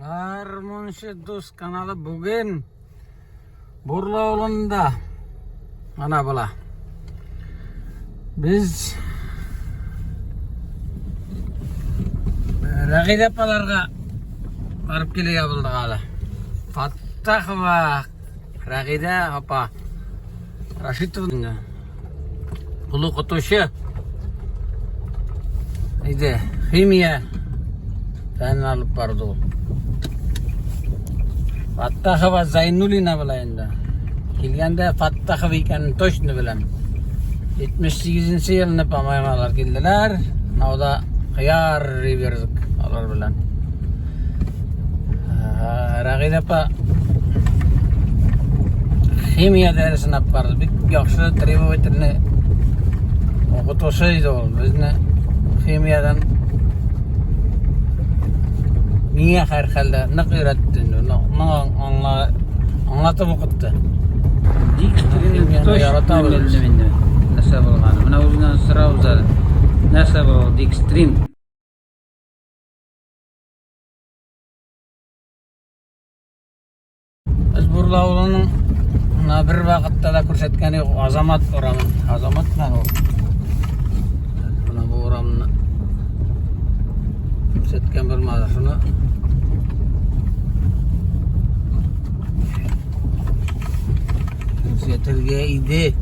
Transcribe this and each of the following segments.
Garmonşe Dost kanalı bugün Burla Oğlu'nda ana bula. Biz Ragide palarga barıp kelege buldık hala. Fattah ve Ragide apa Raşit'in Bulu kutuşu İdi Химия Sen alıp bardı o. Fattah ve Zaynulina bilayında. Kilgende Fattah ve iken toşunu bilen. 78. yılını pamaymalar geldiler. O da kıyar verdik alır bilen. Ragide pa Химия dersini yapardı. Bir yakşı tribometrini okutuşuydu oğlum. Bizne Химиядан niye her halde ne öğrettin? Anlatıp okuttu. Nasıl bulgan? Buna uzun sıra uzadı. Nasıl bu Dixstream? Biz Burla Oğlu'nun bir vakitte de көрсеткені yok. Azamat oramın. Azamat ne o? Buna bu oramını көрсеткен bir mazasını. Көрсетілге ide.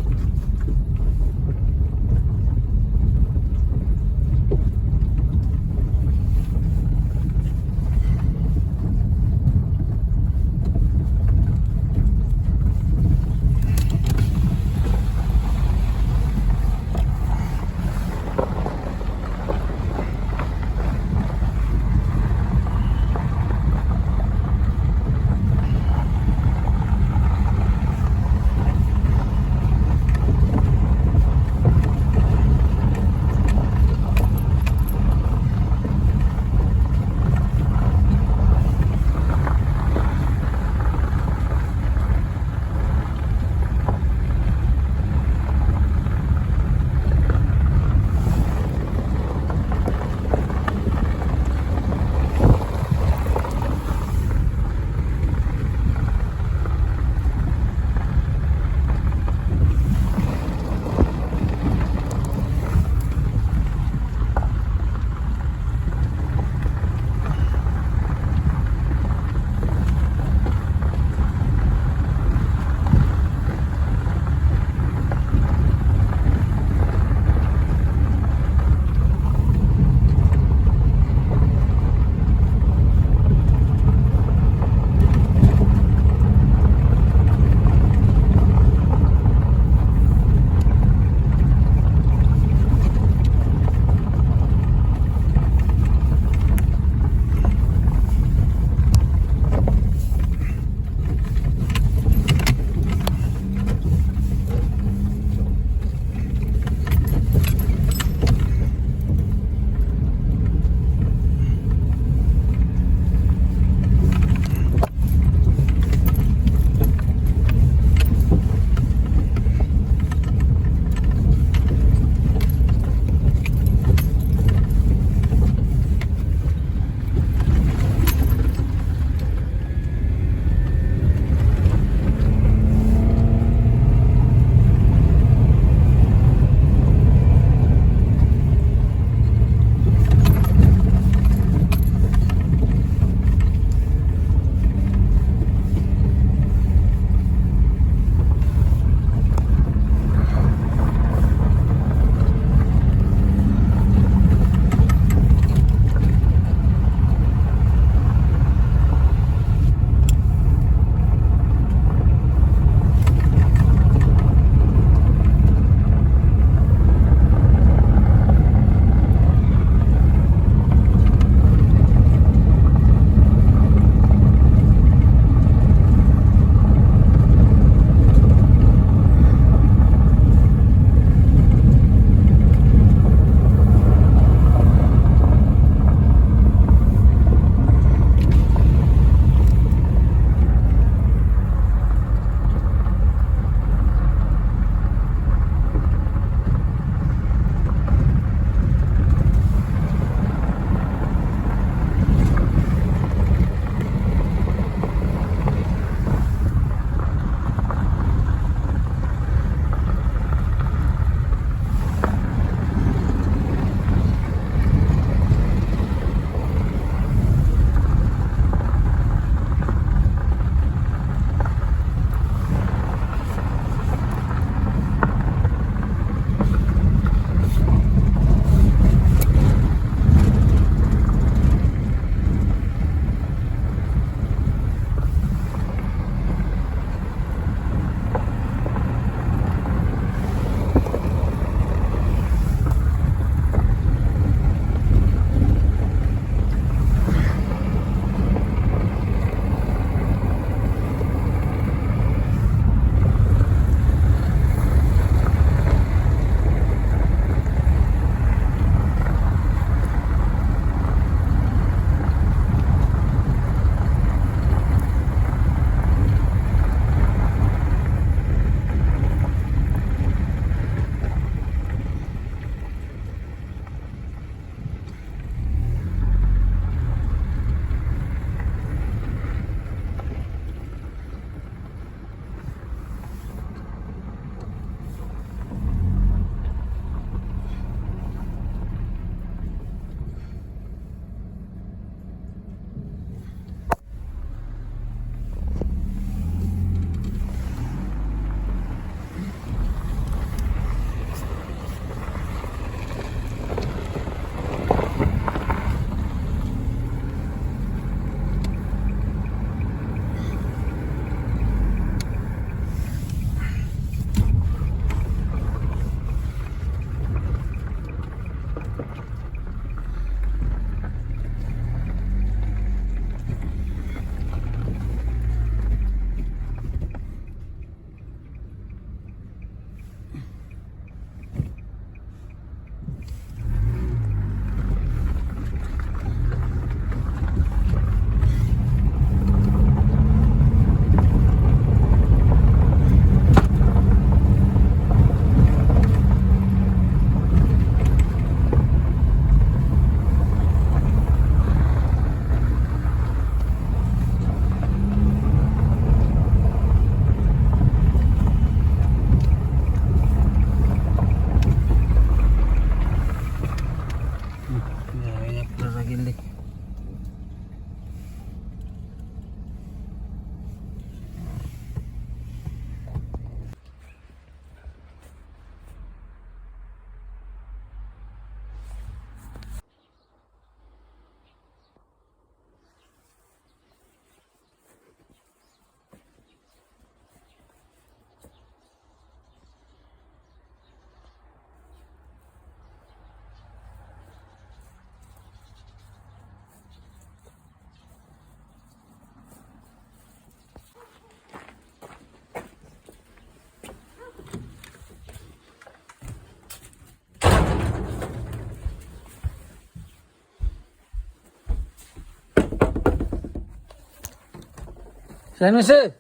Sen misin?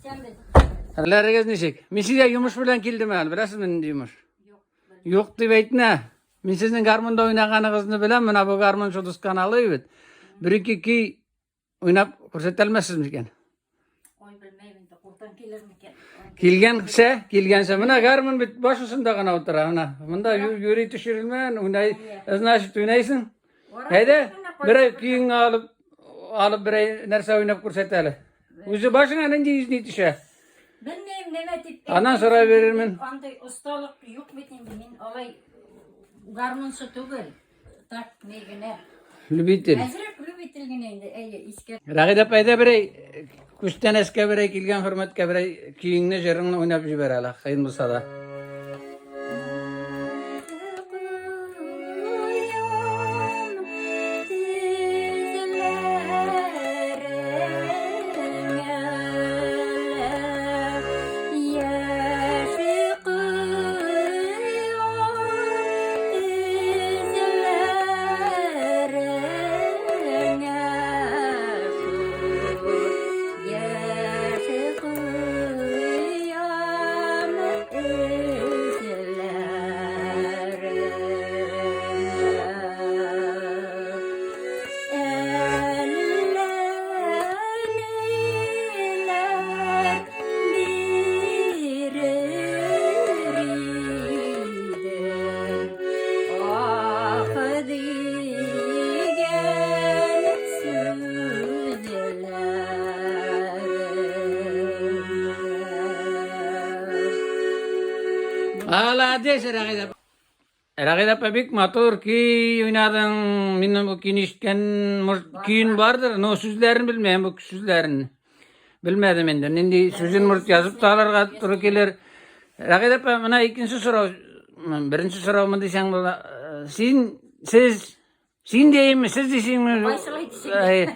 Sen de. Herkes neşek. Min size yumuş bilen kildim hal. Bilasın men yumuş. Yok deyip aytna. Min sizin garmında oynaganyňyzy bilen, mına bu garmon şu duskan alyp. Bir iki oynap körsetelmezsiz miken? Oy bilmeýin de kurtan gelirmiken. Kilgense mına garmon bit başysynda gana oturar ana. Mında yürüy düşürilmen, oynay, znaşyt oynaýsın. Hede, bir kiýiň alıp bir nerse oynap körseteli. Uzu başyna nende ýüzüne düşe. Bilmeýim neme tip. Anan soray verirmin. Anday ustalyk ýok bitin min olay garmonçy tugul. Tak negine. Lübitil. Azrak lübitilgine indi eýe iske. Ragida paýda birey küsten eske birey kilgen hürmetke birey kiýiňne jeriňne oynap jiberala. Haýyn bolsa da. Ala dese Ragida. Ragida pabik matur ki oynadyň minin bu kinişken kiyin bardyr. No süzlerini bilmeýän bu süzlerini. Bilmedim indi. Indi süzün murt yazıp talarga turu keler. Ragida pa mana ikinci soraw. Birinci soraw mı diýsen bola. Sin diýimi, siz diýsiňmi? Başlaýdy.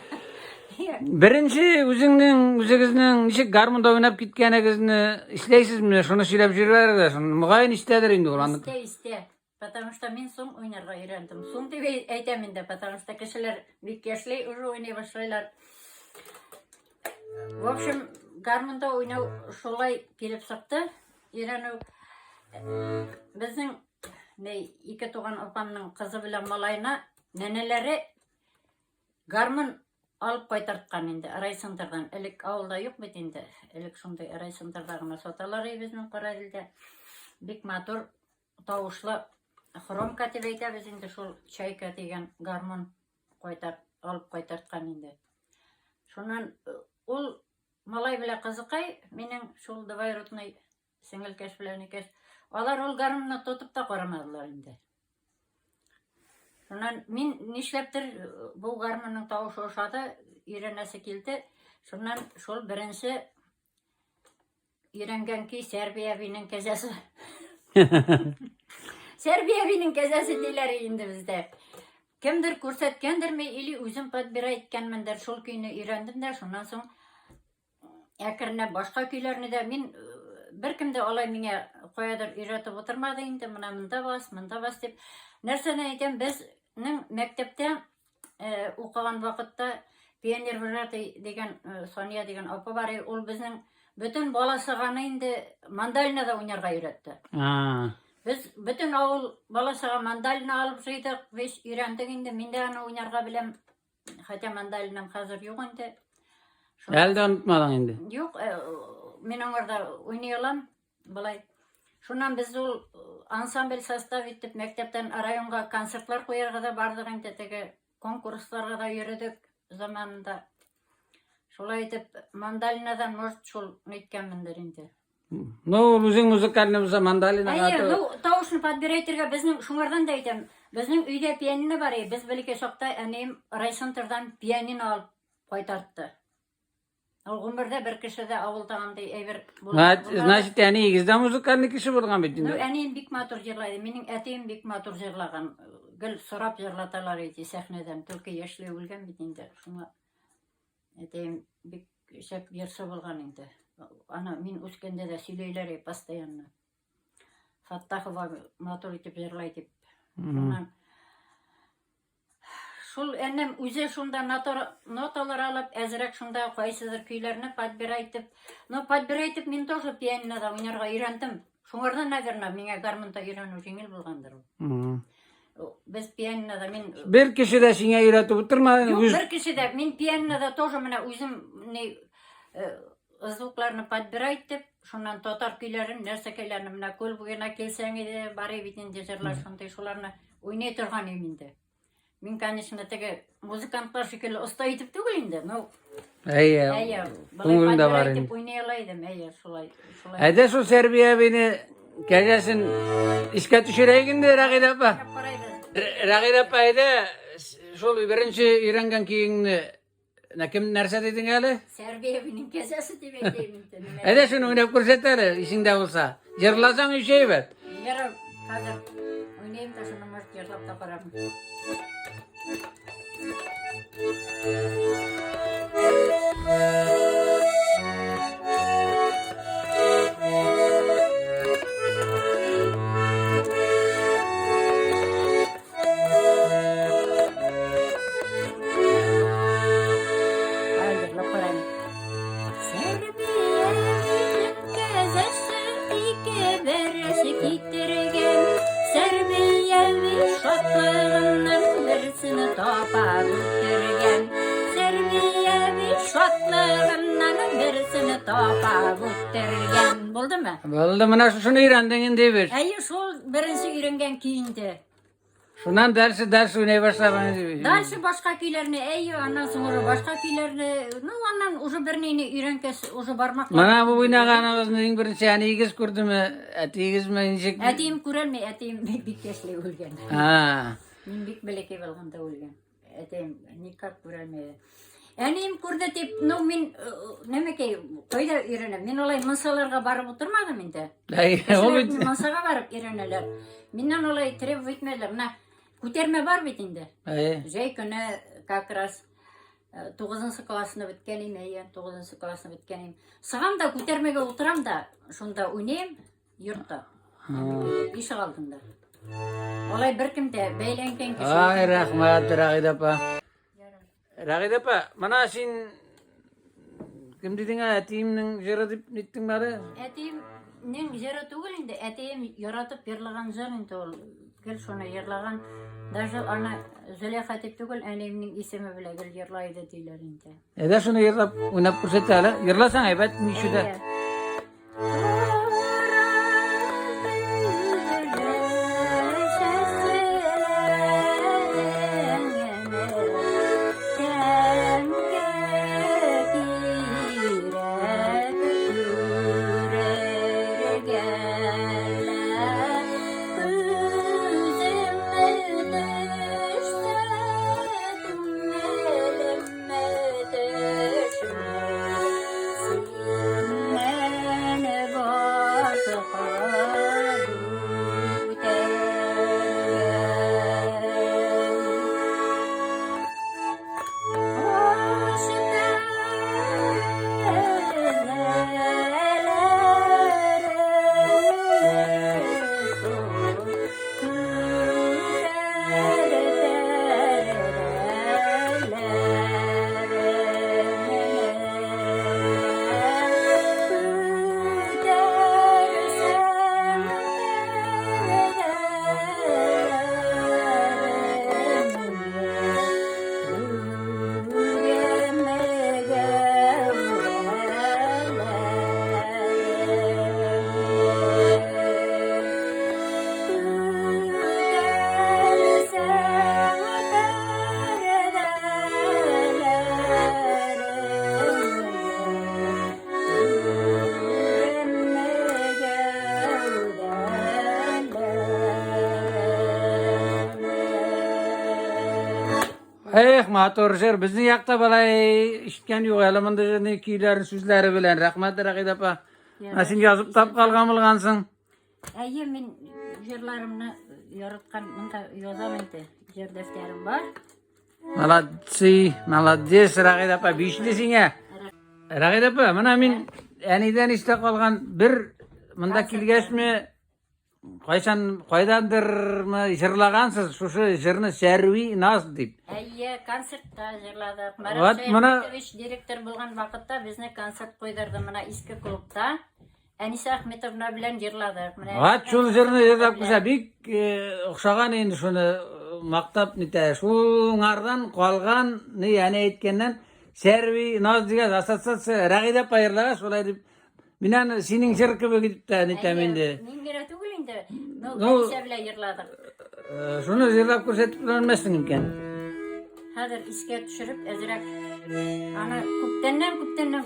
Birinci üzüňiň nişek garmunda oynap gitkenegizni isleýsizmi? Şunu söýlep jürberdi. Mugaýyn istedir indi ol. İste. Потому что men soň oýnarga öýrendim. Soň diýip äýtemin de, потому что kişiler bitkeşli уже oýnay başlaýlar. В общем, garmonda oýnaw şolay gelip çykdy. Öýrenip bizning iki tugan opamyň kyzy bilen malaýyna neneleri garmon alıp koytartkan indi. Araysındırdan. Elik awulda yok bit indi. Elik şunday araysındırdagına sotalar bizning Qara dilde. Bik matur tawuşly xromka diýip eýtýär indi şol çayka diýen garmon alıp koytartkan indi. Şondan ol malay bilen gyzykay, meniň şol dwaýrutny siňilkeş bilen ekes. Olar ol garmony tutup da garamadylar indi. Şondan min nişlepdir bu garmonyň tawuşy oşady, ýerenesi kildi. Şondan şol birinçi ýerengenki Serbiýanyň kezesi. Serbiýanyň kezesi diýler indi bizde. Kimdir görsetkendirmi ili özüm tadbir etkenmendir şol küýni ýerendim de şondan soň äkirine başga küýlerini de min bir kimde olay miňe goýadyr ýöretip oturmady indi. Muna munda bas dip nerseni aýdym bizning mektepde okugan wagtda pioner degen Sonya degen opa bar, ol bizning bütün balasygyny indi mandalinada oýnarga öýretdi. Biz bütün awul balasyga mandalina alyp ýydyk, biz öýrendik indi. Mende any oýnarga bilem. Hatda mandalinam hazır ýok indi. Elde unutmadan indi. Ýok, men oňarda oýnaýalam. Bulay. Şondan biz ol ansambl sastaw etip mektepden raýonga konsertler goýarga da bardyk indi. Tege konkurslarga da ýöredik zamanında. Şolay etip mandalinadan most şol netkenmendir indi. No, müzik muzikalny bolsa mandalina gaty. Tawuşny padbir etdirge bizning şoňardan da aýdym. Bizning üýde pianino bar, biz bilike şokda anem Raysenterdan pianino alyp goýtartdy. Ol gümürde bir kişi de awuldagandy eýber bolýar. Значит, yani igizde muzikalny kişi bolgan bitdi. Anem bik matur jyrlaýdy. Meniň ätim bik matur jyrlagan. Gel sorap jyrlatalar edi sahneden. Türki ýaşly bolgan bitinde. Şoňa ätim bik şep ýerse bolgan indi. Ana min uskende de süleýler pastaýanna. Fattahowa matur etip jyrlaýdy. Şul ennem üze şunda notalar alıp ezrek şunda kaysidir kuylarını подбирайтып. Но подбирайтып мен тоже пианинода oynarga öğrendim. Şoňardan naверное meňe garmonda öýrenүү жеңил bolgandyr. Biz pianinoda men Bir kişi de şine öğretip oturmadın. Yok, bir kişi de men pianinoda тоже mene özüm ne звукларны подбирайтып, şondan totar kuylaryny, nersekelerini mene kol bugina kelseňiz bary bitinde jırlar şonday şolarny oynay turgan eminde. Men конечно tege muzikantlar şekilde usta ýetip tügül indi. No. Eyya. Koňulunda bar indi. Oynay alaýdym, eyya şolay. Ede şu Serbiye beni gecesin işe düşüreyim de Ragil apa. Ragil apa ede şol birinci öğrengen kiyini kim nerse dedin hele? Serbiye benim kesesi demekteyim. Ede şunu oynayıp korsat hele işinde olsa. Jırlasan bir şey ver. Yarın hazır oynayayım da şunu mart yarlap da param. Oldu mu? Oldu mana şunu öğrendin indi bir. Hayır şol birinci öğrengen kiyindi. Şundan ders oynay başlaman gibi. Dalşı başka kiylerini eyyo ondan sonra başka kiylerini no ondan ucu birini öğrenkes ucu barmak. Mana bu oynaganımızın en birinci yani igiz kurdu mu? Etigiz mi inecek? Etim kurelme etim bik kesle ölgen. Ha. Min bik beleke belganda ölgen. Etim nikak kurelme. Enim kurda tip no min nemeke koyda öğrenem. Min olay masalarga barıp oturmadım indi. Masaga barıp öğreneler. Minnan olay trep bitmediler. Na kuterme var bitinde. Jay günü как раз 9. klasını bitkenim eyen 9. klasını bitkenim. Sağam da kutermege oturam da şunda oynayayım yurtta. İş aldığında. Olay bir kimde beylenken kişi. Ay rahmat Ragil apa. Ragil apa, mana sin kim dedin ha etimnin jara dip nittin bari? Etimnin jara tugul indi. Etim yaratıp yerlagan jar indi ol. Gel şuna yerlagan. Даже ana Züleyha tip tugul enemnin isemi bile gel yerlaydı diler indi. Ede şunu yerlap oynap korsat hele. Yerlasan evet nişuda. Matur bizni yakta balay işitken yok elemanda ne kiylerin sözleri bilen rahmat Ragil apa. Nasin yazıp tap kalgan bulgansın. Ayy men jerlarimni yoritgan munda yozam edi. Jer defterim var. Malades Ragil apa bişlisin ya. Ragil apa mana men aniden iste kalgan bir munda kilgesmi Kaydandır mı jırlagansız şuşu jırny Servi Naz dip. Әйе, концертта жырладык. Вот Марат мына- Шаяхметович директор булган вакытта безне концерт койдырды мына иске клубта. Әниса Ахметовна белән жырладык. Ат şol jırny jırlap kısa bik okşagan endi şunu maktap nite. Şuňardan kalgan ne yani etkenden Servi Naz diye assotsiasiya Ragida payırlaga şolay dip. Minan sinin şirkebe gidip de nite mende. Мин генә түгел инде. Ну, Ну- Әниса белән жырладык. Şunu jırlap көрсетip bilmezsin imken. Хәзер искә төшереп, әзрәк аны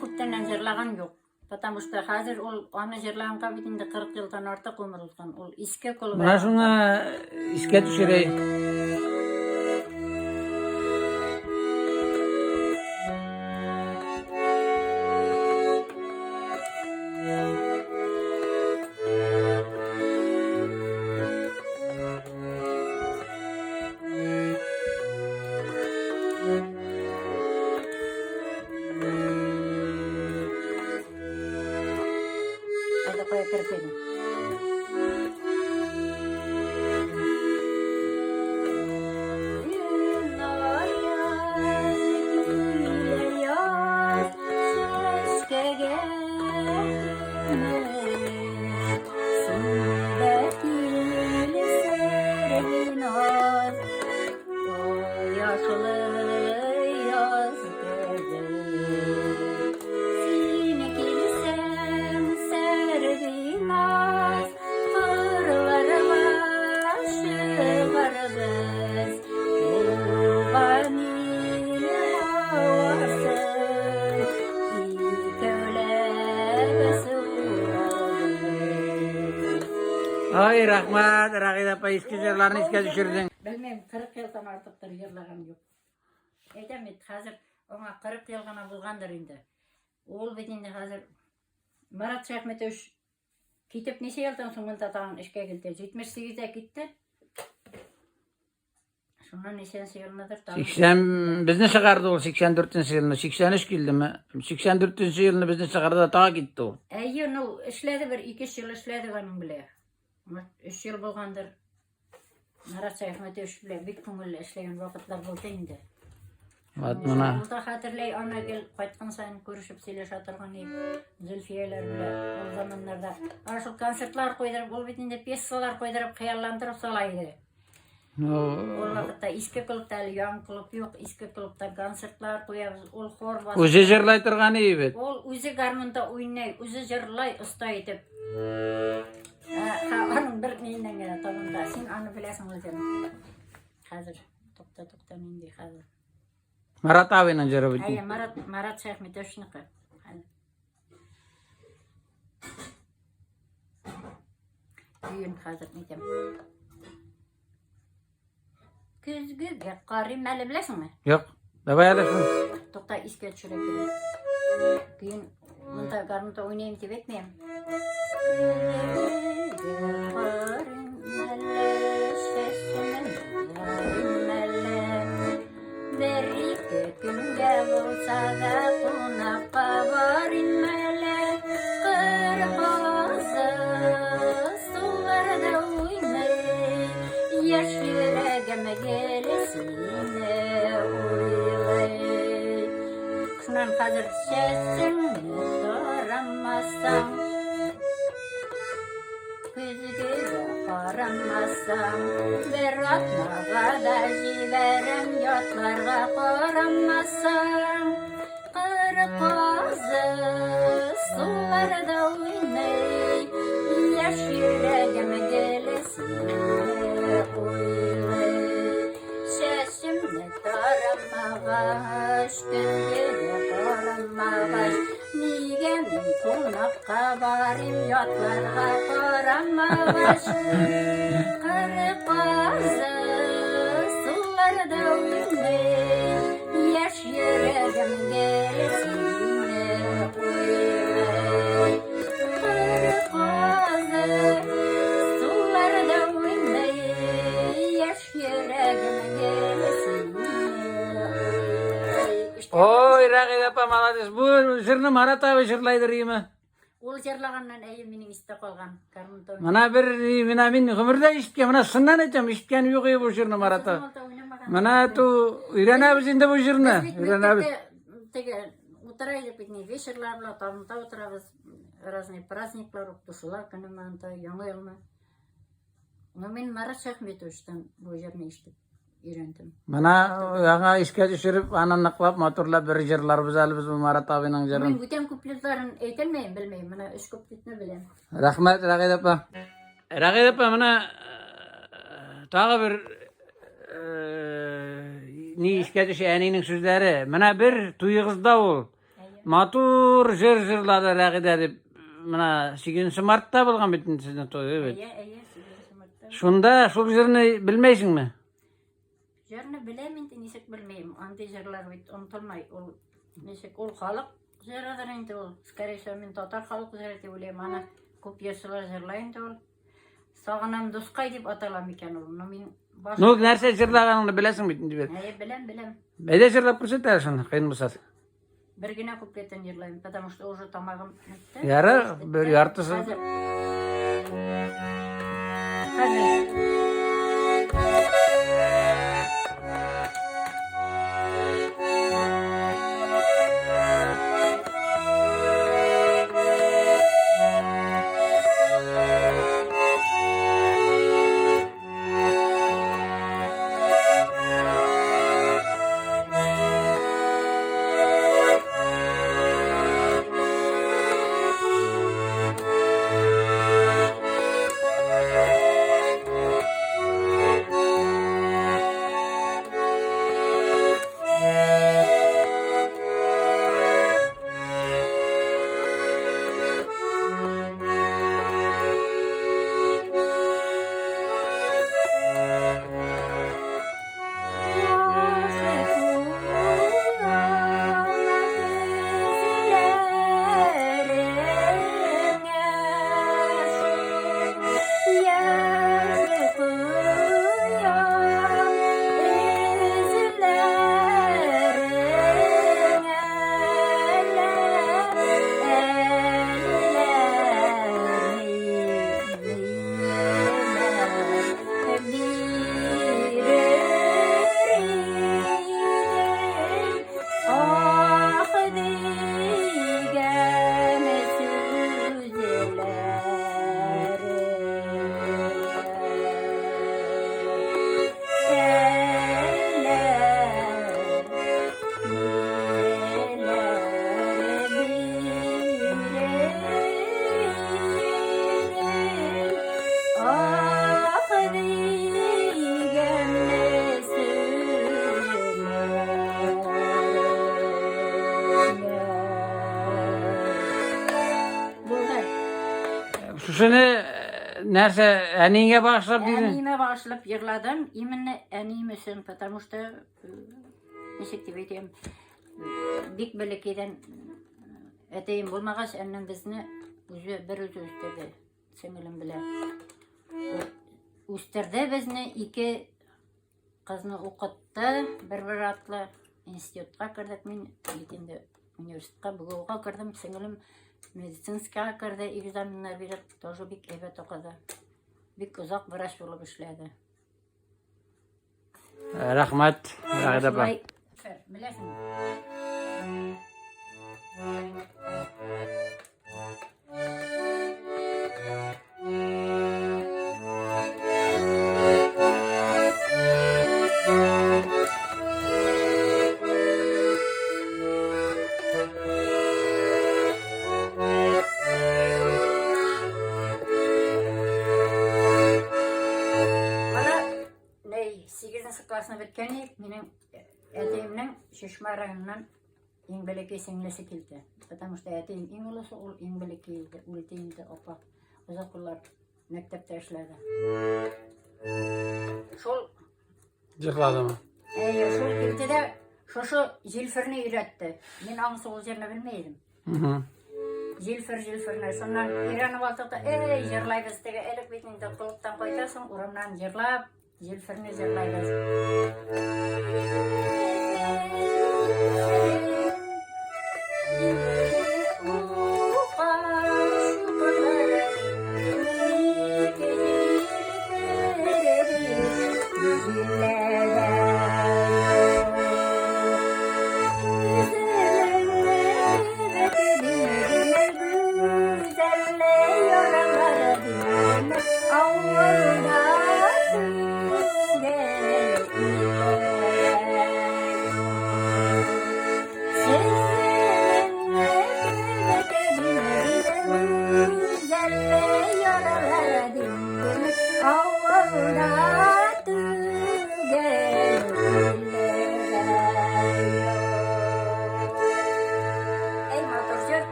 күптәннән жырлаган юк. Потому что хәзер ул аны жырлаганга бит инде 40 елдан артык өмер узган. Ул иске клуб. Mana şuna iske düşüreyim. Hadi koy kırpayım. Ay rahmat, Ragida apa iske jırlarını iske düşürdün. Bilmem 40 yıldan artıktır yırlagam yok. Eydem et hazır ona 40 yıl gana bulgandır indi. Ol betinde hazır Marat Şahmetoviç kitip neçe yıldan soň mында tagın işe geldi. 78'de gitti. Şuna neçensi yılındadır tagın. 80 bizni çıkardı o 84. yılını. 83 geldi mi? 84. yılını bizni çıkardı da ta gitti o. Әйе, ну эшләде бер 2 yıl эшләде ганың белә. 3 yıl булганdır. Marat Şahmetoviç белән бик күңелле эшләгән вакытлар булды инде. Vat mına. Unda hatırlay ana gel qaytqan sayin görüşüp сөйләшә торган идек. Зөлфияләр белән ул заманнарда. Ана шул концертлар койдырып, ул бит инде пьесалар койдырып, хыялландырып сала иде. Ул вакытта иске клубта яң клуб юк, иске клубта концертлар коябыз, ул хор бас. Uzi jırlay turgany ibet. Ул үзе гармонда уйнай, үзе җырлай, оста итеп. Аның бер миннән генә табында. Син аны беләсең үзең. Хәзер тукта минди хәзер. Marat abinin jırı bitti. Әйе, Марат Шәйхметовичныкы. Үйін хәзер нетем. Көзгөгә карыйм әле беләсеңме? Yok. Давай alışın. Тукта искә төшерә кирәк. Көйін монда гармонда уйнайм дип әйтмәйм. Berike günge bulsa da konakka varinmele kırmızı sularda uymay yaş yüreğime gelesine uylay. Şunan hazır sesini soramazsam Gözüge karamazsam bir atmağa da jiberem yatlarga karamazsam Kırık ağzı sularda uynay yaş yüreğime gelesine uylay. Sesimle taramağaş gözüge karamağaş Nigemin konakka varim yatlarga karamağaş Kırık ağzı sularda uynay yaş yüreğim gelesine uylay. Kırık ağzı sularda uynay yaş yüreğim gelesine uylay. Oy Ragida apa malades. Bu jırını Marat abi jırlaydır iyi mi? Ol jarlagandan äýe meniň iste kalgan garmynta oýnaýan. Mana men ömürde işitken, mana sından aytam, işitken ýok bu jyryny Marata. Mana tu öýrenäbiz indi bu jyryny. Öýrenäbiz. Tege utaraydık bitni вечерларla tamda oturabız. Разные праздниклар, тушула күнү манда, яңа йылны. Men Marat Şahmetovich'tan bu jyryny işitip öýrendim. Mana ýa işke düşürüp ananyklap motorlap bir jyrylar biz bu Marat abynyň jyryny. Men bütün kupletlaryny eýtelmeýin, bilmeýin. Mana 3 kupletini bilem. Rahmat Ragid apa. Ragid apa mana tağı bir ni işke düşe äniňiň sözleri. Mana bir tuýguzda ol. Matur jyr-jyrlady Ragid edip mana 8 martda bolgan bitin sizin toy, evet. Şunda şol jyryny bilmeýsiňmi? Jyryny bilemin, nisek bilmeýim. Andy jyrlar bit unutulmaý. Ol nisek ol halyk jyradyr indi ol. Skärişe men tatar halyk jyry diýip bileýim. Ana köp ýaşlar jyrlaýyndy ol. Saganam Duskay diýip atalam eken ol. Men No nerse jyrlaganyny bilesiň bitin diýip. Bilem. Bede jyrlap görsetär şonu, kyn bolsa. Birgine kupletten jyrlaýym, потому что уже tamagym bitdi. Yara bir yartısı. Hadi. Şunu nerse äniňe başlap diýdin. Äniňe başlap ýyrladym. Imенно äniňim üçin, потому что nişek diýip eýdim. Bik belekeden eteýim bolmagaç annem bizni bir özü üstedi. Seňilim bilen. Üsterde bizni iki kızny okutdy. Bir atly institutga kirdik. Men bitinde üniversitetga buga kirdim. Seňilim медицинская kirdi, egzaminler berip, тоже bik evet okudy. Bik uzak wraç bolup işledi. Rahmat, Ragid apa. Bilesin. Klasına bitkenlik, benim eteğimden Şişma rayonundan İngbeleki singlisi kildi. Потому что eteğim in olası ol İngbelekiydi, ultiydi opa. Uzak yıllar mektepte işledi. Şol Jykladymy. Şol kildi de şoşu jilferini üretti. Men aňsy ol jerini bilmeýdim. Jilferine sonra İran'a baltıqda jırlaybız dege elik bitinde kuluktan koytarsın, uramdan jırlap Jilferini jırlaybız.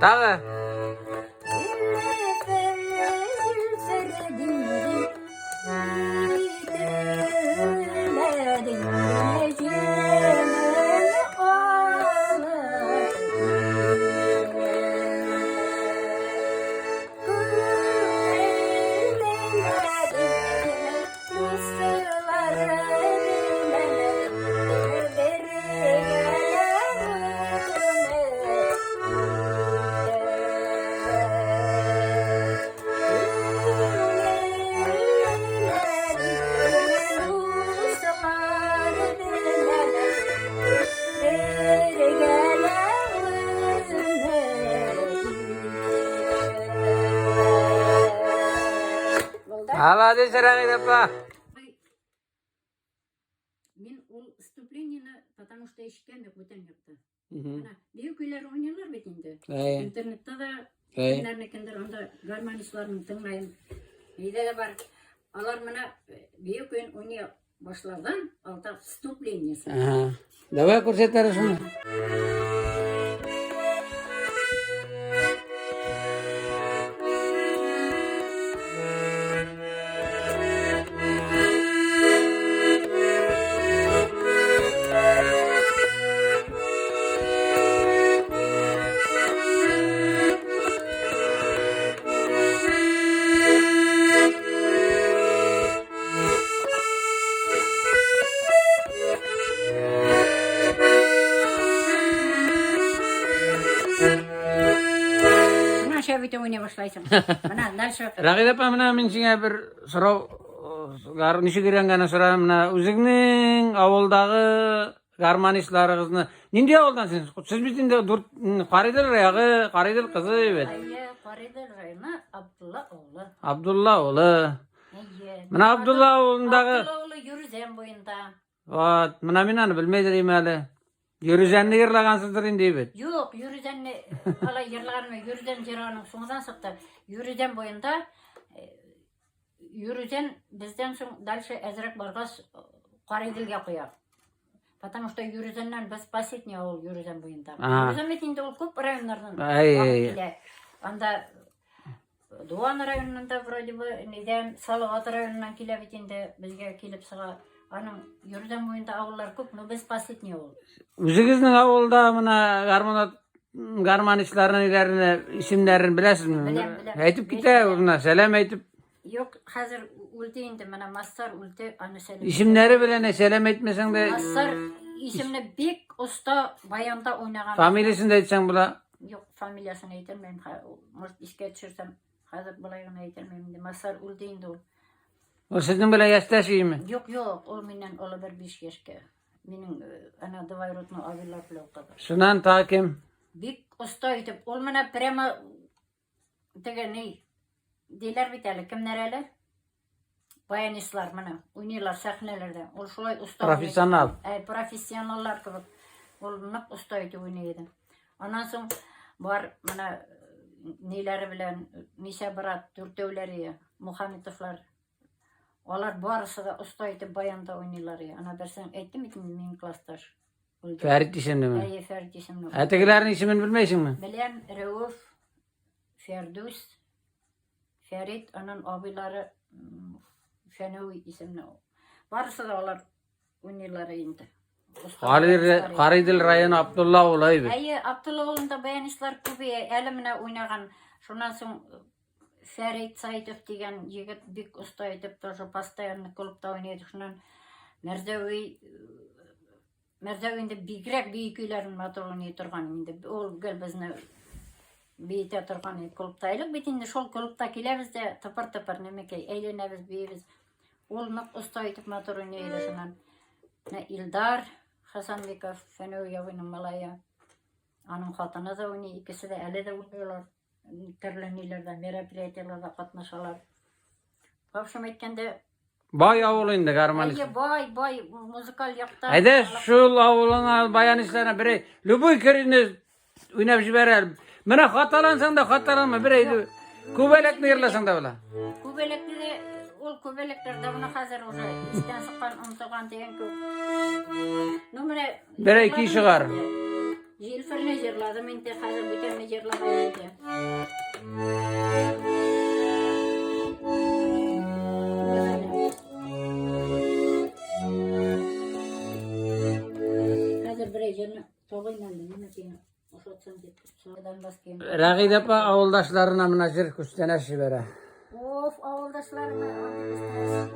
Tağı. Hadi serang apa? Мен ол вступлениені, потому что ешкен yok бүтін yaptı. Büyük öyler oynuyorlar bit indi. İnternette de kimler onda garmanistlarını tınlayın. Neyde de var. Alar bana büyük oyun oynuyor başlardan alta вступлениясы. Давай көрсетер шуны. Aşağı oynaya başlaysın. Bana dальше. Ragil apa mena min singa bir sorau nişi giren gana sorau mena üzüngning awuldagy garmanistlarıgızny ninde awuldan siz bitinde Qaridil kızı evet. Ayya Qaridil rayona Abdullah oğlu. Abdullah oğlu. Ayya. Mena Abdullah oğlundagy Abdullah oğlu yürüzen boyunda. Vat, mena min anı bilmeydirim hali. Yürüzenni yırlagansızdır indi evet. Yok, yürüzenni ala yırlaganma, yürüzen ceranın soňdan sakta. Yürüzen boyunda yürüzen bizden soň dальше ezrek bargas Qaridilge koýar. Потому что yürüzenden biz Pasitnya ol yürüzen boyunda. Yürüzen metinde ol köp rayonlardan. Anda Doğan rayonunda вроде бы neden Salavat rayonundan kile bitinde bizge kilip sığa anın yürüzen boyunda awullar köp, no biz Pasitnya ol. Üzügizning awulda mena garmanistlarının ilerini isimlerini bilesizmi? Bilem. Aytıp gite ona selam aytıp. Yok, hazır ulti indi mana Massar ulti anı selam. İsimleri bilene selam etmesen de Massar isimli bek usta bayanda oynagan. familiyasını da etsen bula. Yok, familiyasını aytırmayım. Может işke düşürsem hazır bulayını aytırmayım. Massar ulti indi ol. O sizin bile yaştaşı mı? Yok, ol menden ola bir 5 yaşka. Menin ana davayrotnu abiler bile oktadır. Şunan takim. Bek usta aytıp, ol mana prema tege ney? Deyler biteli, kimler ele? Bayanistlar mana, oynayırlar sahnelerde. Ol şolay usta Profesyonel. Profesyonallar kibik. Ol nık usta aytıp oynaydı. Ondan soň bar mana neleri bilen Nisa Barat, Türtövleri, Muhammetovlar. Olar barысы da usta aytıp bayanda oynayırlar ya. Ana dersen aytdım ikin menin klasstaş. Ferit isimli mi? Ayy Ferit isimli. Ötekilerin ismini bilmeysin mi? Bilem Rauf, Ferdus, Ferit, onun abileri Fenevi isimli. Barысы da olar oynayırlar indi. Qaridil rayonu Abdullah olaydı. Ayy Abdullah oğlunda bayanistlar köpü elimine oynagan. Şundan soň Ferit Saitov degen yigit bek usta aytıp тоже постоянно klubda oynaydı. Şundan Merzavi'nde bigrek büyük öylerin matolunu turgan indi. Ol gel bizni beyte turgan klubdaylık. Bitinde şol klubda kelebizde tıpır nemeke eğlenemiz beybiz. Olmak usta aytıp motor oynaydı şundan. Ne İldar Hasanbekov Fenoyev'in malaya. Anın hatına da oynayı. İkisi de ele de oynuyorlar. Türlü nelerden, merapiriyetlerden katnaşalar. Kavşam etkende Bay avulunda garmanist. bay müzikal yakta. Hayda şu avuluna bayan işlerine biri lübuy kerini oynap jiberelim. Mena hatalansan da hatalanma biri kubelek nirlasan da bula. Kubelekli de ol kubeleklerde buna hazır olsa isten sıkan umtuğan diyen köp. Numara Bire iki çıkar. Jilferine jirladım inte hazır bitirme jirlamaydı. Hazır bire jirni toğuylandı ne diyeyim. Oşatsan gitti. Sonradan baskıyım. Ragidapa avuldaşlarına mınajır kustene jibere. Of avuldaşlarıma isteriz.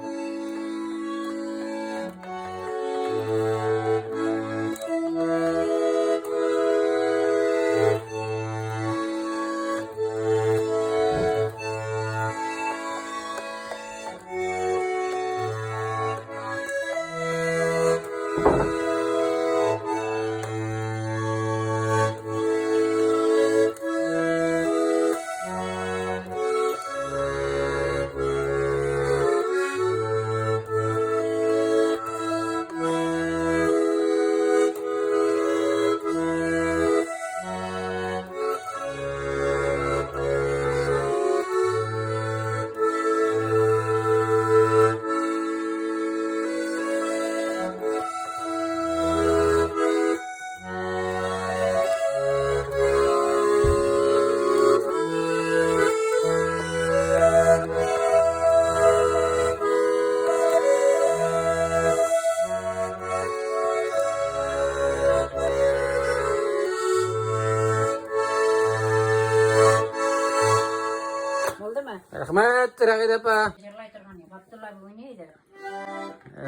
Oldu mu? Rahmet Ragidapa. Jirlay turgan ya. Abdullah bu neydi?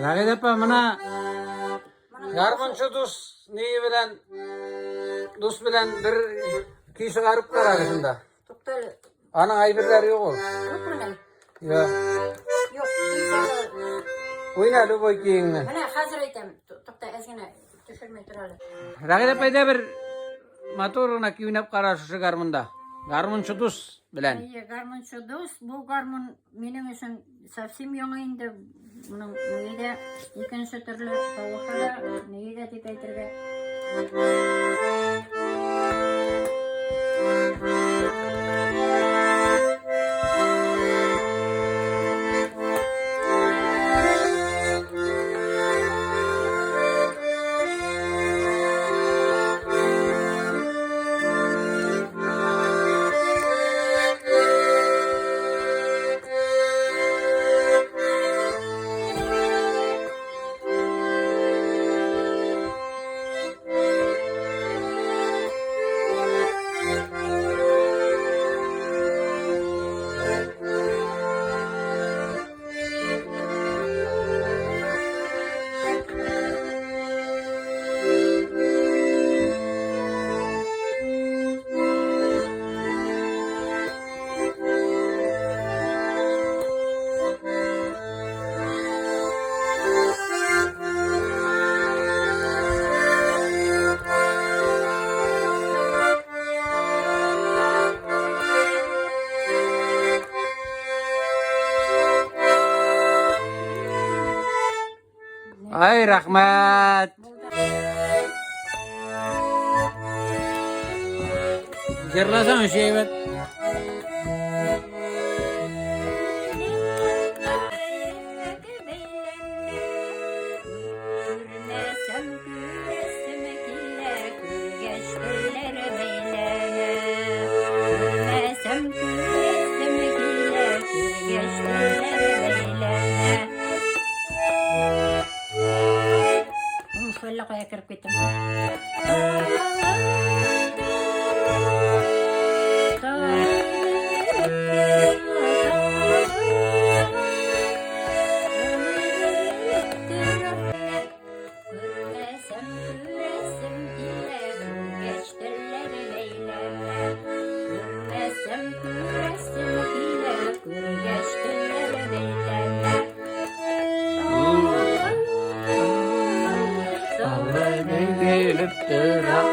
Ragidapa mana garmançı dus neyi bilen dus bilen bir kişi garip var arasında. Tuktal. Ana aybirler yok ol. Yok mu ne? Ya Yok. oyna lübuy kiyinme. Mana hazır aytam. Tukta ezgine düşürmey turalı. Ragidapa'da bir motoruna kiyinip karşı garmında. Garmançı dus bilen. İyi garmon şu dost. Bu garmon benim için savsim yöngeyinde. Bunun neyde ikinci türlü tavuklara neyde dikaytırga. Ay rahmet. Jirlasan şey bet. Wala kaya kirap kita. tırak.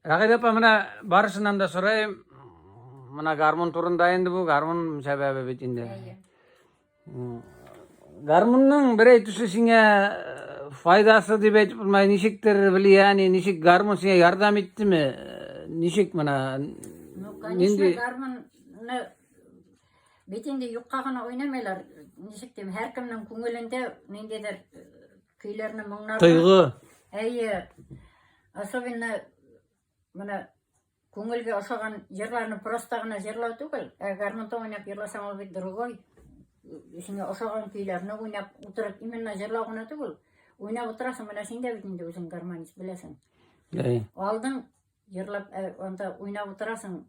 Rakit apa mana barışından da sorayım. Mana garmon turunda endi bu garmon sebebi bitinde. Garmonның bir aytысы сиңа faydası дип әйтеп булмай, ничектер влияние, ничек гармон сиңа ярдәм иттеме? Ничек мына? Ну, конечно, гармонны бетинде юкка гына ойнамайлар. Ничек дим, һәр кемнең күңелендә ниндидер көйләрне моңнар. Тойгы. Әйе. Особенно мына күңелгә ошаган җырларны просто гына җырлау түгел. Гармонда уйнап йырласаң ул бит другой. Сиңа ошаган көйләрне уйнап утырып, именно җырлау гына түгел. Уйнап утырасың, менә син дә бит инде үзең гармонист беләсең. Алдың җырлап, анда уйнап утырасың,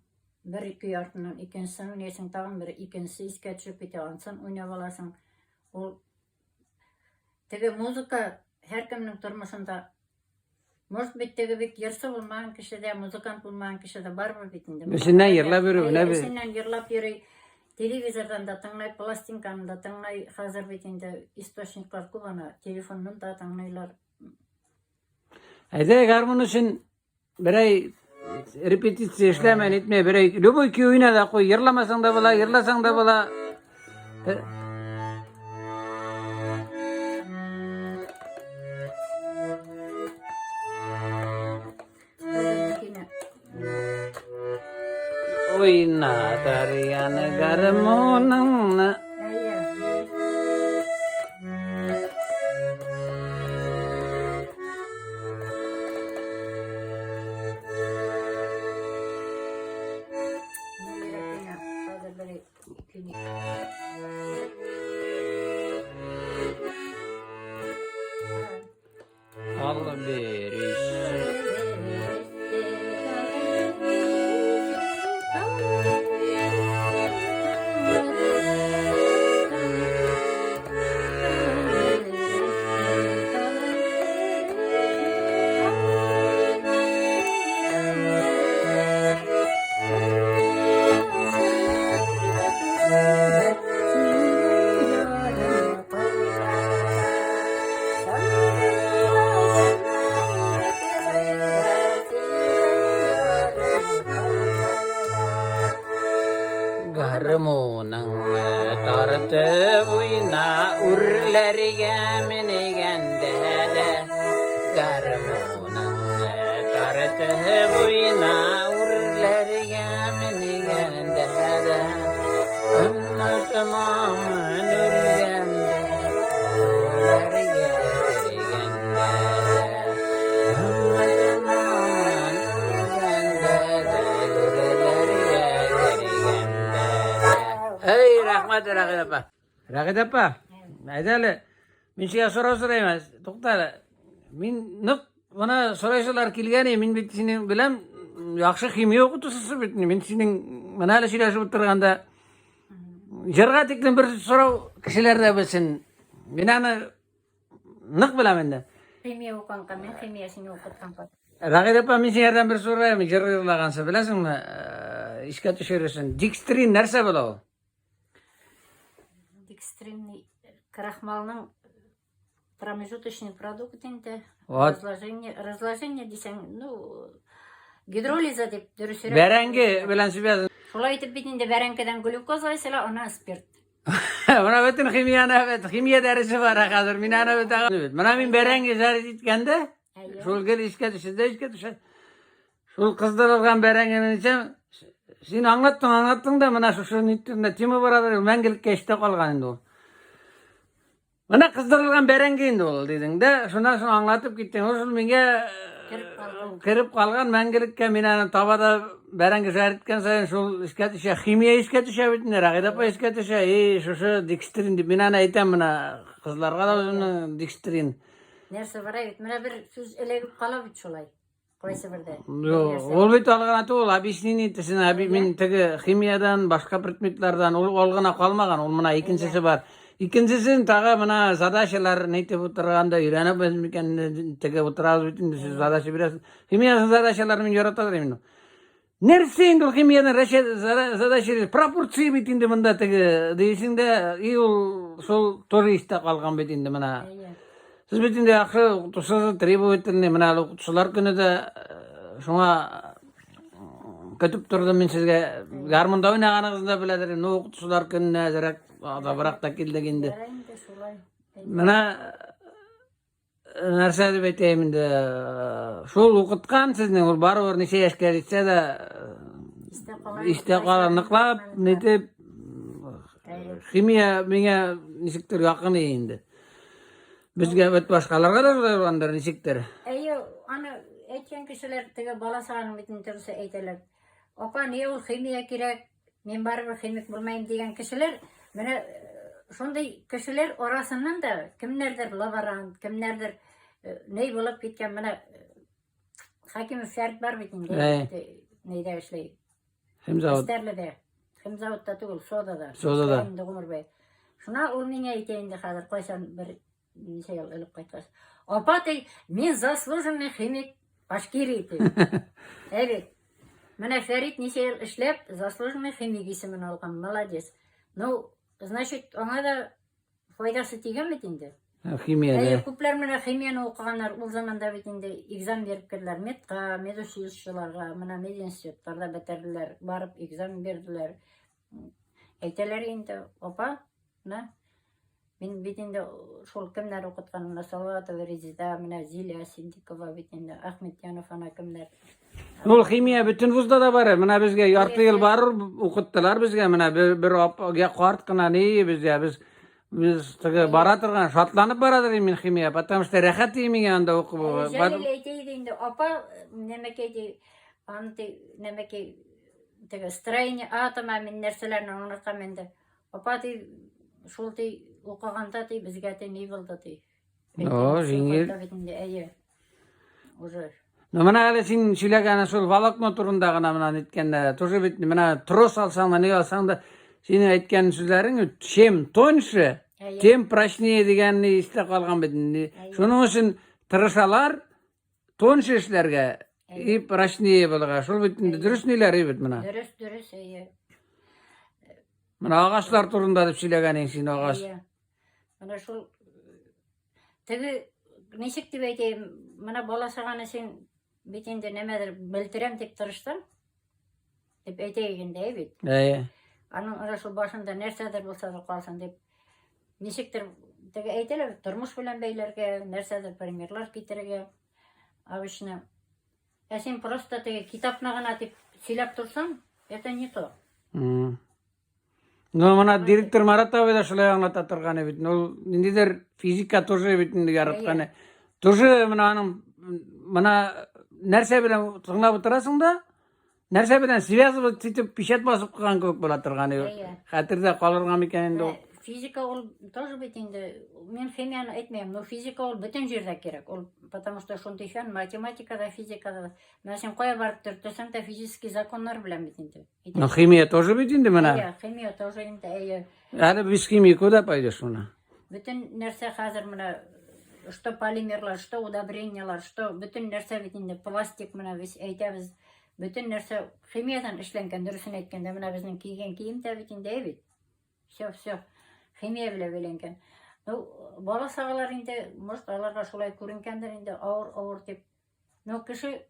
бер көй артыннан икенчесен уйнайсың, тагын бер икенчесе искә төшеп китә, ансын уйнап аласың. Ул теге музыка һәр кемнең тормышында, может быть, теге бик йырсы булмаган кешедә, музыкант булмаган кешедә барбыр бит инде. Бесеннән йырлап йөрү, менә бит. Бесеннән йырлап йөри. Телевизордан да тыңлай, пластинканы да тыңлай. Хәзер бит инде источниклар күп, ана телефоннан да тыңлайлар. Әйдә гармон өчен берәй репетиция эшләмән итмә, берәй любой көй уйна да куй, йырламасаң да була, йырласаң да була. Oyna daryanı garmonunu. Al berisi. Garmonun tartı uyna urlarga minigende de. Garmonun tartı uyna urlarga minigende de. Anlatmam nurgende urlarga minigende de. Anlatmam nurgende urlarga minigende. Hey rahmat Ragid apa. Ragid apa? Aydalı. Min size soru sorayım. To'xtala. Min nık bana soruyorlar kilgeni. Min bit senin bilem yaxşı kimya okutususu bit. Min senin mana hali söyleyişip oturganda jarga teklen bir soru kişilerde bilsin. Min ana nık bilem endi. Kimya okugan men kimyasini okutgan. Ragid apa min sizlardan bir sorayım. Jargalagansa bilasizmi? İşga düşürürsün. Dikstrin narsa bo'law? Декстринный крахмалның промежуточный продукт инде. Вот. Разложение десең, ну, гидролиза деп дөресрәк. Бәрәңге белән сөйләдем. Шулай итеп бит инде бәрәңкедән глюкоз алсыла, ана спирт. Бuna bütün kimya dersi var hakadır. Minana bütün. Buna min beren gezer itkende. Şul gel işke düşe. Şul kızdırılgan berenginin içe. Sen anlattın da buna şu nitinde timi baradır. Mengelik geçti kalgan indi o. Buna kızdırılgan berenge indi ol dedin de. Şunu anlatıp gittin. O şul minge kirip kalgan mengelikke minana tabada berenge zerritken sayın şul işke düşe. Kimya işke düşe bitinde. Ragidapa işke düşe. Şu dikstrin dip. Minana aytan buna kızlarga da özünü dikstrin. Nerse var evet. Mene bir söz elegip kala bit şolay. Koysa birde. Ol bit algana toğul. Abisini tesin. Abi min tege kimyadan, başka predmetlerden olgana kalmagan. Ol mına ikincisi var. Икенчесин тағы мына задачалар нейтіп отырғанда үйреніп мекен теге отырабыз бит инде сиз задача бересиз. Химияның задачаларын мен жаратадыр именно. Нәрсе инде химияның задача пропорция бит инде мында теге дейсиң да и ул сол тоже исте калган бит инде мына. Сиз бит инде акы укытучу требовательный мына укытучулар күнүдө шуңа көтүп турдум мен сизге гармонда ойнаганыңызды биледир. Ну укутучулар күнүнө азыраак адабыраак да келдегенде. Жарайында шулай. Мына нәрсе деп айтайым инде шул укуткан сиздин ул барыбыр нече жашка жетсе да исте каланыклап нетип химия меңе ничектир жакын энди. Бизге бет башкаларга да шулай болгондор ничектир. Аны әйткен кешелер теге бала саганың битин турысы әйтәләр. Апа, не ул химия кирәк? Мен барыбер химик булмайм дигән кешеләр, менә шундай кешеләр арасыннан да кемнәрдер лаборант, кемнәрдер ней булып киткән, менә Хакимов Фәрит бар бит инде. Нейдә эшләй? Химзавод. Истәрледә. Химзаводта түгел, содада. Содада. Шуна ул миңа әйтә инде хәзер кайсан бер ничә ел элек кайткач. Апа, мен заслуженный химик Башкирия. Evet. Менә Фәрит ничә ел эшләп, заслуженный химик исемен алган. Молодец. Ну, значит, аңа да файдасы тигән бит инде. Химия. Күпләр менә химияны укыганнар, ул заманда бит инде экзамен биреп кирделәр. Медка, медучилищеларга, менә мединститутларда бетерделәр, барып экзамен бирделәр. Әйтәләр инде, апа, мен бит инде шул кемнәр укыткан, менә Салаватова Резида, менә Зилия Синдикова бит инде, Ахметянов ана кемнәр. Ул химия бүтүн вузда да бар. Менә безгә ярты ел бар укыттылар безгә. Менә бер апага карт кына ни без теге бара торган шатланып барадыр мен химия, потому что рәхәт миңа анда укып. Җәлил әйтә инде, апа, нәмәкәй анты нәмәкәй теге строение атома мен нәрсәләрне аңлаткан инде. Апа шул укыганда безгә ни булды җиңел. Уже Менә әле син сөйләгән шул волокно турында гына менә әйткәндә, тоже бит менә трос алсаң да, ни алсаң да, синең әйткән сүзләрең чем тоньше, тем прочнее дигәнне истә калган бит. Шуның өчен тырышалар тоньше эшләргә и прочнее булырга. Шул бит дөрес ниләр бит менә. Дөрес, Менә агачлар турында дип сөйләгәнең син агач. Менә шул теге ничек дип әйтәм, менә бала саганы син бит инде нәмәдер белтерәм дип тырыштым. Дип әйтәйген дә бит. Аның шул башында нәрсәдер булса да калсын дип. Ничектер теге әйтәләр, тормыш белән бәйләргә, нәрсәдер примерлар китерергә. Обычно. Син просто теге китапны гына дип сөйләп турсаң, это не то. Ну, менә директор Маратов да шулай аңлата торган бит. Ул ниндидер физика тоже бит инде яраткан. Тоже менә аның менә нәрсә белән тыңлап утырасың да, нәрсә белән связывать итеп печать басып калган кебек була торган. Хәтердә калырга микән инде. Физика ул тоже бит инде. Мен химияны әйтмәйм, но физика ул бөтен җирдә кирәк. Ул потому что шундый фән, математикада, физикада. Менә син кая барып төртсәң дә физический законнар белән бит инде. Но химия тоже бит инде менә. Химия тоже инде. Әле без химия куда пойдешь менә? Бөтен нәрсә хәзер менә что полимерлар, что удобрениялар, что бөтен нәрсә бит инде пластик менә без әйтәбез. Бөтен нәрсә химиядан эшләнгән, дөресен әйткәндә менә безнең кигән кием дә бит инде бит. Все. Химия белән бәйләнгән. Ну, бала сагалар инде, может, аларга шулай күренгәндер инде, авыр дип. Ну, кеше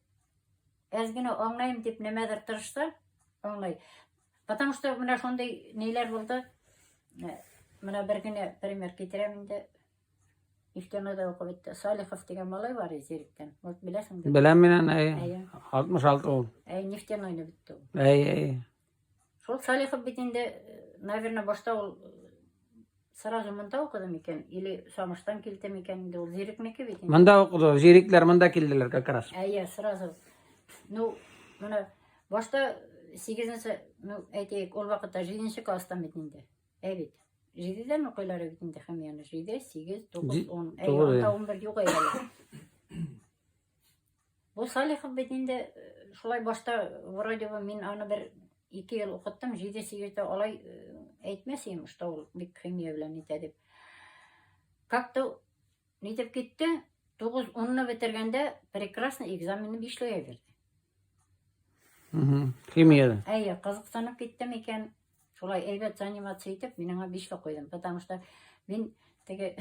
әзгенә аңлайм дип нәмәдер тырышса, аңлай. Потому что менә шундый ниләр булды. Менә бер генә пример китерәм инде. Нефтяныйда укып бетте. Салихов дигән малай бар Зиректән. Вот беләсең дә. Беләм мен 66 ул. Нефтяныйда бетте ул. Шул Салихов бит инде, наверное, башта ул сразу монда укыды микән, или Самыштан килде микән инде, ул Зирекнеке бит инде. Монда укыды, Зирекләр монда килделәр как раз. Сразу. Ну, менә башта 8-нче, ну, әйтәйек, ул вакытта 7-нче класстан бит инде. Бит. 7дән укыйлар бит инде химияны. 7, 8, 9, 10. 11 юк әйләр. Бу Салихов бит инде шулай башта вроде бы мин аны бер 2 ел укыттым, 7-8дә алай Әйтмәсем, что ул бик химия белән итә дип. Как-то нитеп китте. 9-10-ны бетергәндә прекрасно экзаменны 5-легә бирде. Химияда. Әйе, кызыксынып киттем икән. Шулай әйбәт занимация итеп, мин аңа 5-лек куйдым. Потому что мин теге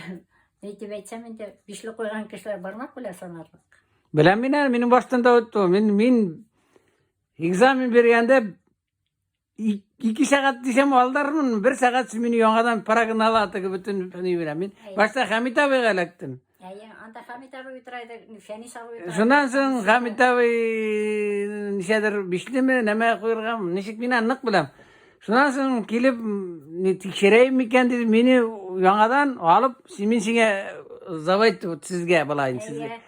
нитеп әйтсәм инде 5-лек куйган кешеләр бармак белә санарлык. Беләм мин әле, минем баштан да үтте. Мин экзамен бергәндә 2 сәгать дисәм алдармын, 1 сәгать мине яңадан программа атыгы бөтен фәнни бирәм. Мин башта Хамит абыйга эләктем. Әйе, анда Хамит абый утырайды, Фәнис абый утырайды. Шуннан соң Хамит абый ничәдер 5леме нәмә куйырган, ничек мин нык беләм. Шуннан соң килеп тикшерәйем микән дип мине яңадан алып, мин сиңа завайт сезгә булайын сезгә.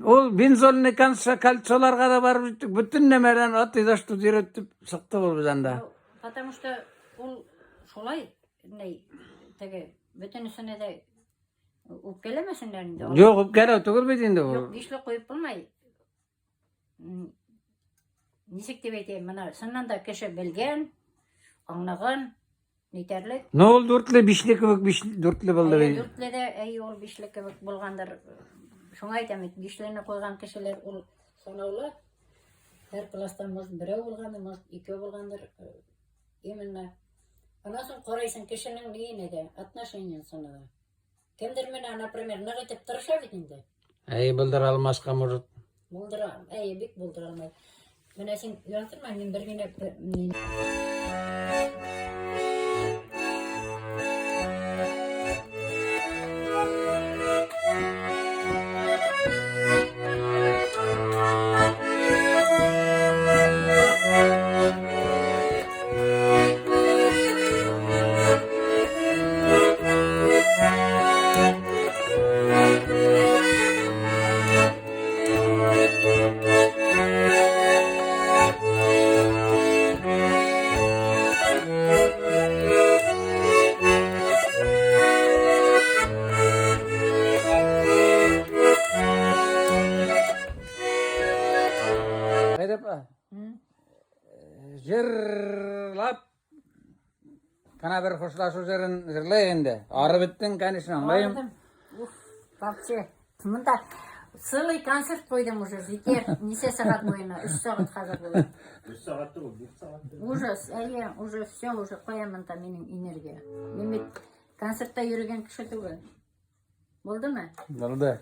Ул бензольный кольцоларга да барып җиттек, бөтен нәмәләрен атыйда штудировать сыкты ул без анда. Потому что ул шулай, теге бөтенесенә дә үпкәләмәсеннәр инде. Юк, үпкәләү түгел бит инде ул. Юк, 5-лек куеп булмай. Ничек дип әйтәм, менә сыннан да кеше белгән, аңлаган, нитәрлек. Ну ул 4ле 5ле кебек 4ле булды бит. 4ледә ул 5лек кебек булгандыр. Шуңа әйтәм, 5-лене куйган кешеләр ул санаулы. Һәр класстан может 1 булгандыр, может 2 булгандыр. Именно. Аннан соң карайсың кешенең нигенә дә, отношениясына да. Кемдер менә, например, нык итеп тырыша бит инде. Булдыра алмаска может. Булдыра, бик булдыра алмай. Менә син язырма, мин бер генә Жырлап кана бер хошлашу җырын җырлый инде. Ары биттең, конечно, аңлайм. Вообще, мында целый концерт қойдым уже, жетер, неше сағат бойына, 3 сағат қазір болды. 3 сағатты ол, 1 сағатты. Уже все, уже қоямын та менің энергия. Мен концертта йөргән кеше түгел. Булдымы? Булды.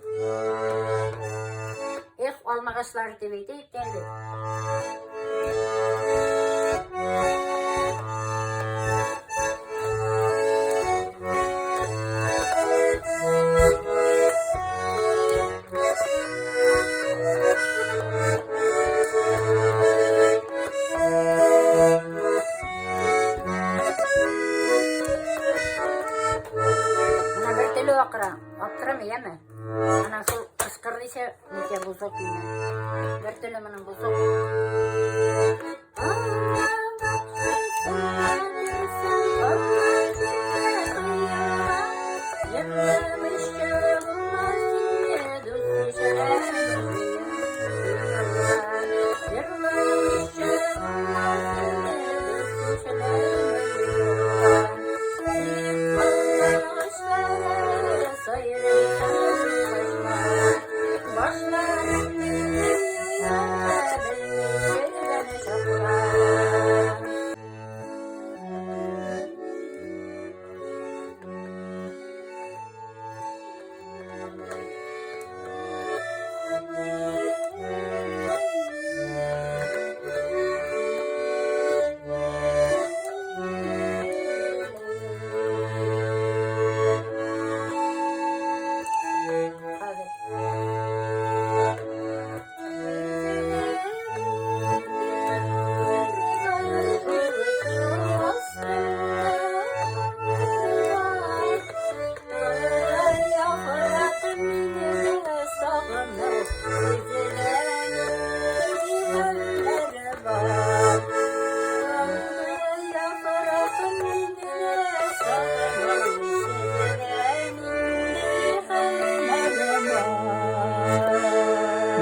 Эх, алмагачлар дип әйтәйек инде. Акырам яме. Ана шул кышкыр дисә, нигә булсак килмә. Бер теле менен булсак.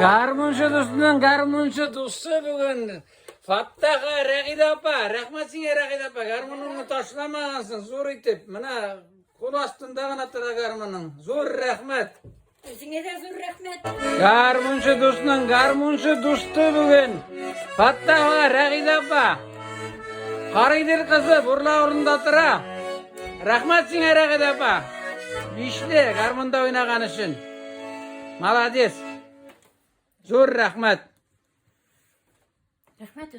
Garmuncu dostundan garmuncu dostu bugün Fattaha Ragida apa? Rahmat singhe Ragida apa? Garmonunu taşlamağansın zor itip. Mana kol astında gana tıra garmonun. Zor rahmat. Өзіңе де зор рахмет. Garmunçu dostunun garmunçu dostu bugün. Fattaha Ragida apa? Qaraydır kızı burla orunda tıra. Rahmat singhe Ragida apa? Bişli garmonda oynagan için. Malades. Zor rahmat. Рахмет.